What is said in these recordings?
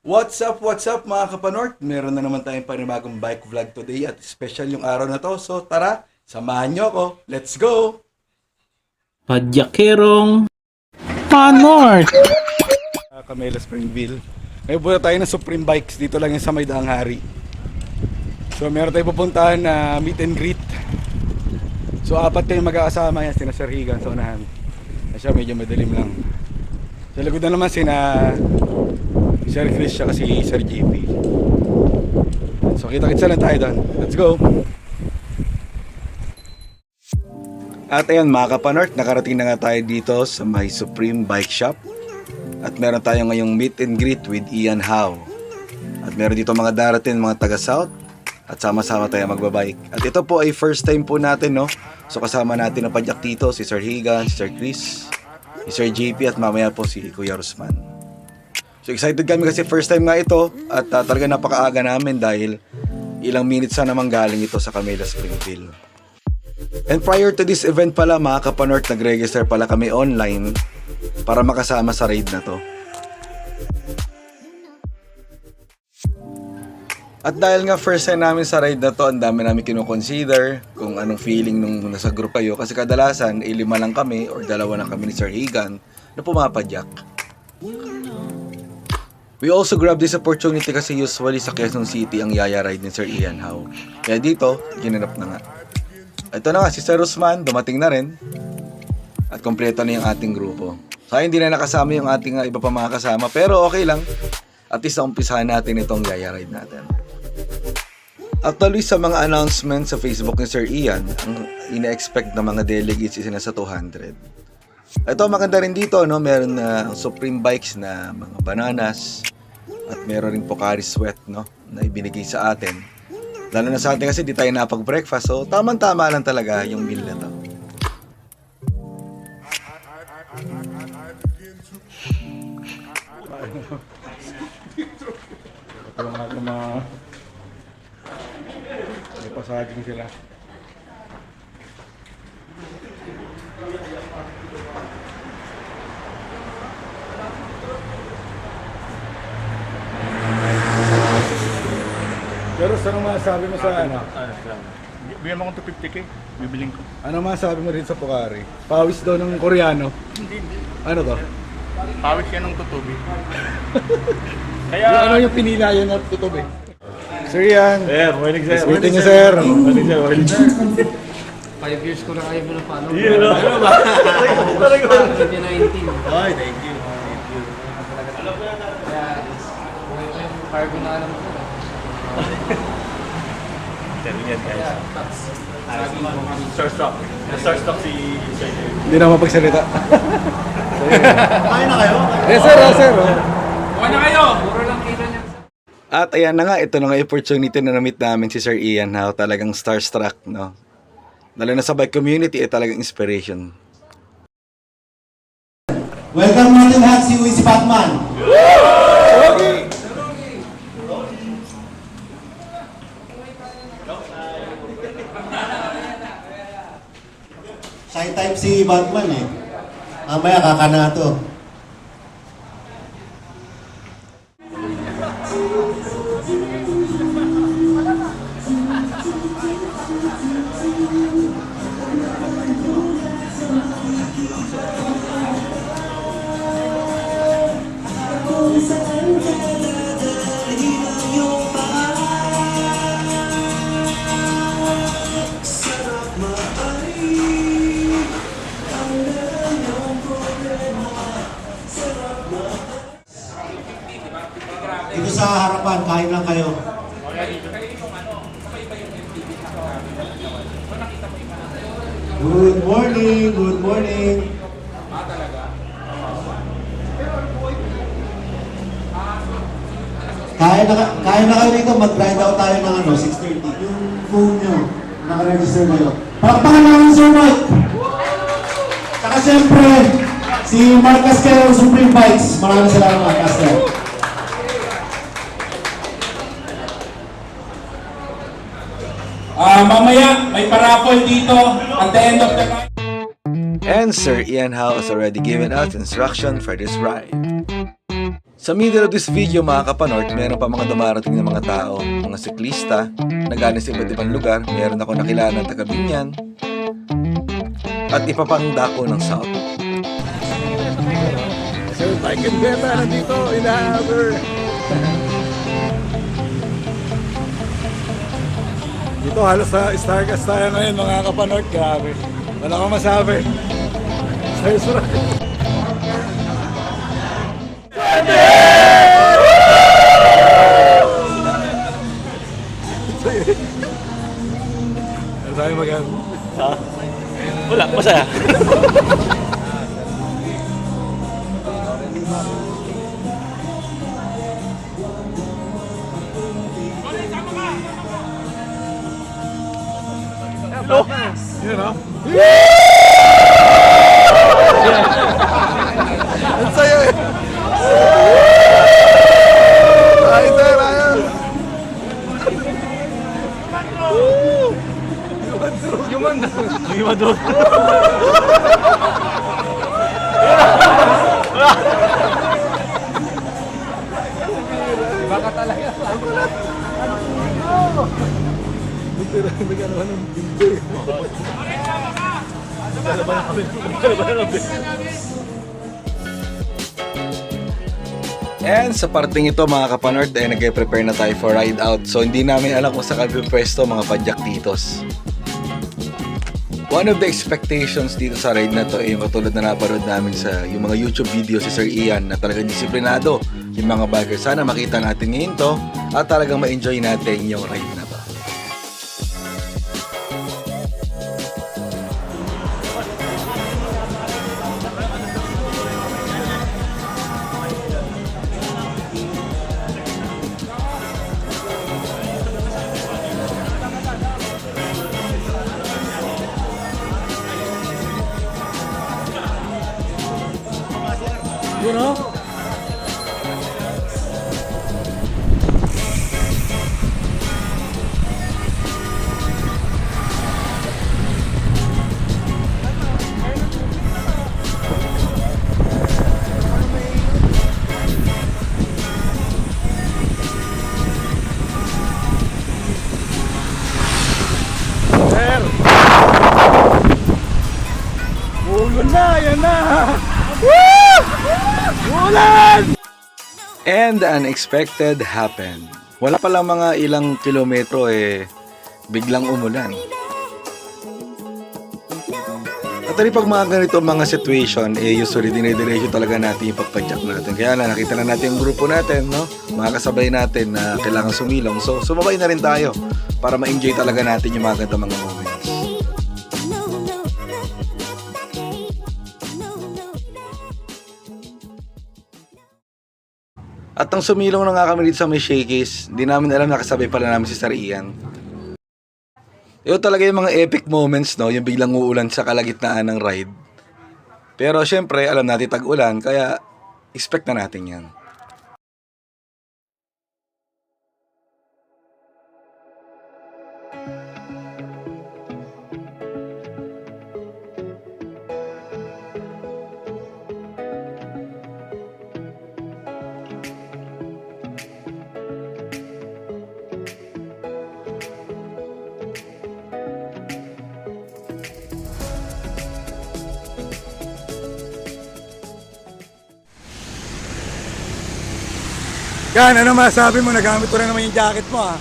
What's up mga kapanort? Meron na naman tayong panibagong bike vlog today at special yung araw na to. So tara, samahan nyo ako. Let's go! Padyakerong Panort. Camela Springville. Ngayon punta tayo ng Supreme Bikes. Dito lang yung sa May Daang Hari. So meron tayong pupuntahan na meet and greet. So apat kayong mag-aasama yan. Sina Sir Higan sa unahan. Siya medyo madilim lang. Sa likod na naman sina Sir Chris siya kasi Sir JP. So kita-kitsa lang tayo doon. Let's go! At ayan mga kapanort, nakarating na nga tayo dito sa may Supreme Bike Shop. At meron tayo ngayong meet and greet with Ian Howe. At meron dito mga darating, mga taga-South. At sama-sama tayo magbabike. At ito po ay first time po natin, no? So kasama natin ang padyak dito, si Sir Higan, si Sir Chris, si Sir JP at mamaya po si Kuya Rosman. So excited kami kasi first time nga ito. At talaga napakaaga namin dahil ilang minutes na naman galing ito sa Camela Springville. And prior to this event pala mga kapanort, nag-register pala kami online para makasama sa raid na to. At dahil nga first time namin sa raid na to, ang dami namin kinoconsider kung anong feeling nung nasa group kayo. Kasi kadalasan, 5 lang kami or 2 lang kami ni Sir Higan na pumapadyak. We also grabbed this opportunity kasi usually sa Quezon City ang yaya ride ni Sir Ian Howe. Kaya dito, ginanap na nga. Ito na nga, si Sir Rosman, dumating na rin. At kompleto na yung ating grupo. Kaya hindi na nakasama yung ating iba pa mga kasama. Pero okay lang. At least umpisahan natin itong yaya ride natin. Actually, sa mga announcements sa Facebook ni Sir Ian, ang ina-expect na mga delegates is nasa 200. Ito, maganda rin dito, no? Meron na Supreme Bikes na mga bananas. At meron rin Pocari Sweat, no? Na ibinigay sa atin. Lalo na sa atin kasi di tayo napag-breakfast. So, tamang-tama lang talaga yung meal na to. Ito mga may pasaging sila. Pero ano masasabi mo sa ano? Bigyan mo akong 250k, bibiling ko. Ano masasabi mo rin sa Pocari? Pawis daw ng Koreano. Hindi. Ano to? Pawis yan ng tutubi. Ano yung pinilayan na tutubi? Sir Ian. Sir, morning sir. Meeting niyo sir. Morning sir, morning sir. 5 years ko na kayo mo na follow. Ano ba? Talaga ba? 2019. Ay, thank you. Kaya, buhay pa yung cargo na alam ko. Sir, yan guys. Starstruck. Starstruck si Sir. Hindi na mapagsalita. Kain na kayo? Yes sir, yes sir. Okay na kayo! Puro lang kita niya. At ayan na nga, ito na nga opportunity na na-meet namin si Sir Ian Howe. Talagang starstruck, no? Lalo na sa bike community, talagang inspiration. Welcome natin lahat si Uy si Batman. Shy type si Batman eh. Mamaya kakana to. Dito sa harapan, kain lang kayo. Good morning, good morning. Kain na kayo dito, mag-grind out tayo ng 6:30. Yung phone nyo, naka-register kayo. Palakpakan namin Sir Mike. Saka siyempre, si Mark Casquero, Supreme Bikes. Maraming salamat, Mark Casquero. Mamaya, may paraffle dito at the end of the night. And Sir Ian Howe has already given us instruction for this ride. Sa middle of this video mga kapanort, meron pa mga dumarating na mga tao, mga siklista, nagaling sa iba't ibang lugar, meron ako nakilala ng taga Binyan, at iba pang dako ng South. Sir Mike and Beta nandito, inahaber. Dito halos sa Starcast tayo ngayon mga kapanort. Grabe. Wala akong masabi. Sir. Ano tayo mag-ano? Wala, masaya. Yun o. Ang sayo eh. Ay, sir, ayos. Yumador. Baka talaga. Nagkakaroon ng bindi. And sa parting ito mga kapanort, nag-prepare na tayo for ride out. So hindi namin alam kung saan kami pwesto mga padyak titos. One of the expectations dito sa ride na to ay yung katulad na napanood namin sa yung mga YouTube videos si Sir Ian na talagang disiplinado yung mga bikers. Sana makita natin ngayon to at talagang ma-enjoy natin yung ride na to. You know? Sir! Oh, yun na! Yan na! Woo! Ulan! And the unexpected happened. Wala pa lang mga ilang kilometro biglang umulan. At pag mga ganito mga situation, usually dinediretso talaga natin yung pagpadyak natin. Kaya na nakita na natin yung grupo natin, no? Mga kasabay natin na kailangan sumilong. So sumabay na rin tayo para ma-enjoy talaga natin yung mga ganito mga moments. At nang sumilong na nga kami dito sa may Shakey's, hindi namin alam nakasabay pala namin si Sir Ian. Ito talaga yung mga epic moments, no? Yung biglang uulan sa kalagitnaan ng ride. Pero syempre, alam natin tag-ulan, kaya expect na natin yan. Gan, ano masabi mo? Nagamit ko na naman yung jacket mo ah.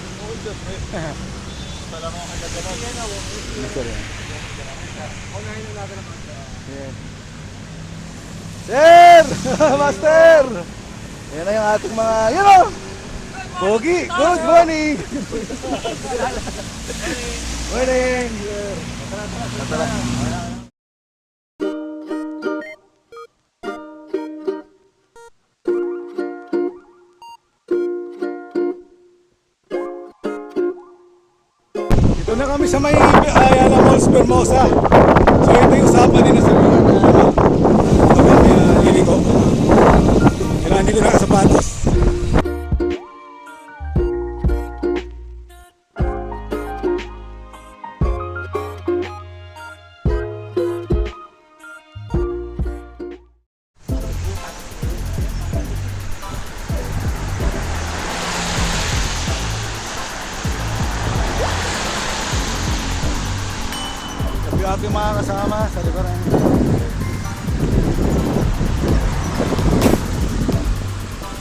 Sir! Master! Yan na yung ating mga, yan o! Pogi! Good morning! Morning! Ito na kami sa may Ayala Malls, Hermosa. So ito yung usapan din na sa liliko. Kailangan dito na sapatos. ating mga kasama sa likuran.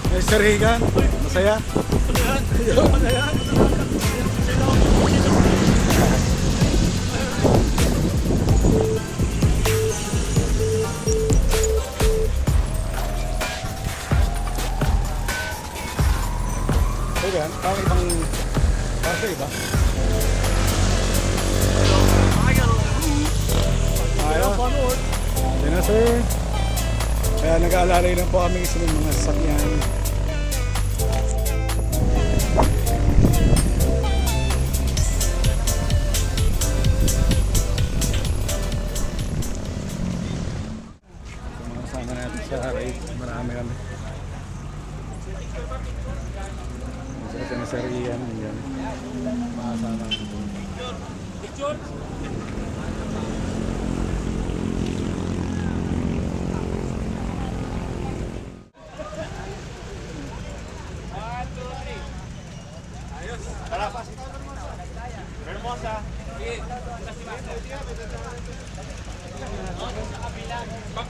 Mr. Higan, masaya? Masaya? Higan, parang ibang parang iba. Ayaw. Yan na sir. Kaya nag-aalalay lang po kami sa mga sasakyan. Mga kasama natin sa ride, marami kami. Masaya na sir Ian, yan. Mga kasama natin.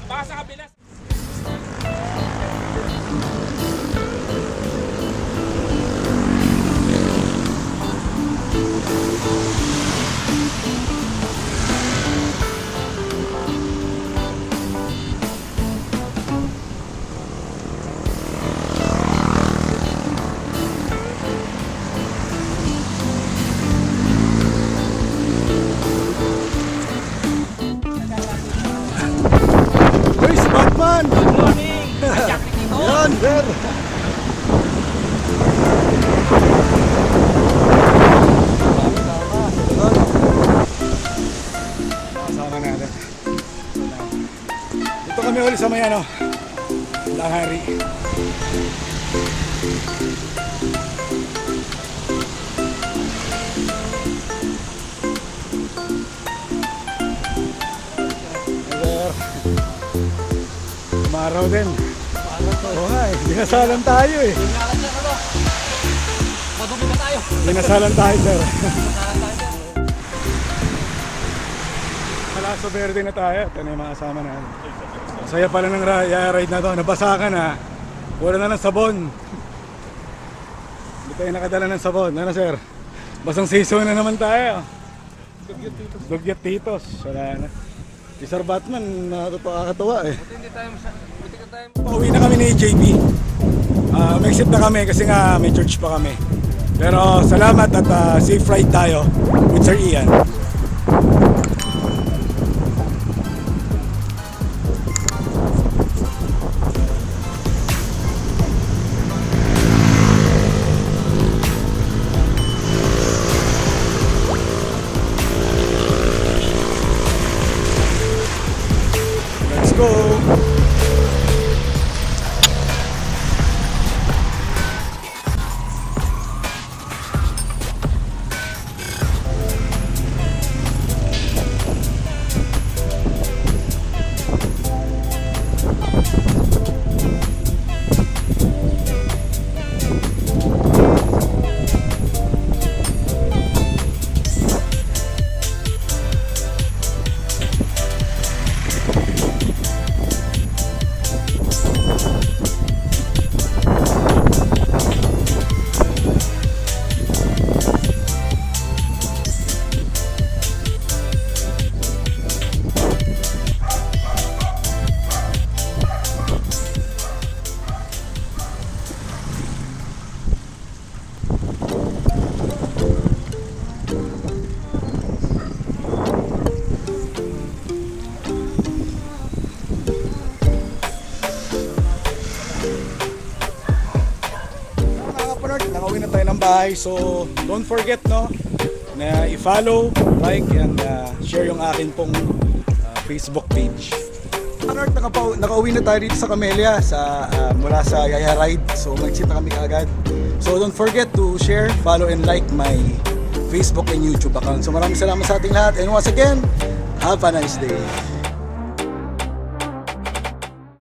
Baka sa kabila. Uy, si Batman! Good morning! Yan, sir! Kasama natin. Dito kami ulit sa may ano, Lahari. Sir, umaraw din. Oo nga eh, dinasalan tayo eh. Madumi ba tayo? Dinasalan tayo, sir. Malaso Verde na tayo. Ito na yung mga kasama na. Saya pala ng ride na to. Nabasa ka na. Wala na ng sabon. Hindi tayo nakadala ng sabon. Ano, sir? Basang season na naman tayo. Dugyat titos. Wala na. Si Sir Batman, nakakatawa eh. Hindi tayo Pauwi na kami ni JB. May exit na kami kasi nga may church pa kami. Pero salamat at safe ride tayo with Sir Ian. Let's go! Nakauwi na tayo ng bahay, so don't forget na i-follow, like, and share yung akin pong Facebook page. Nakauwi na tayo dito sa Camellia mula sa Yaya Ride, so mag-sit na kami kaagad. So don't forget to share, follow, and like my Facebook and YouTube account. So maraming salamat sa ating lahat, and once again, have a nice day.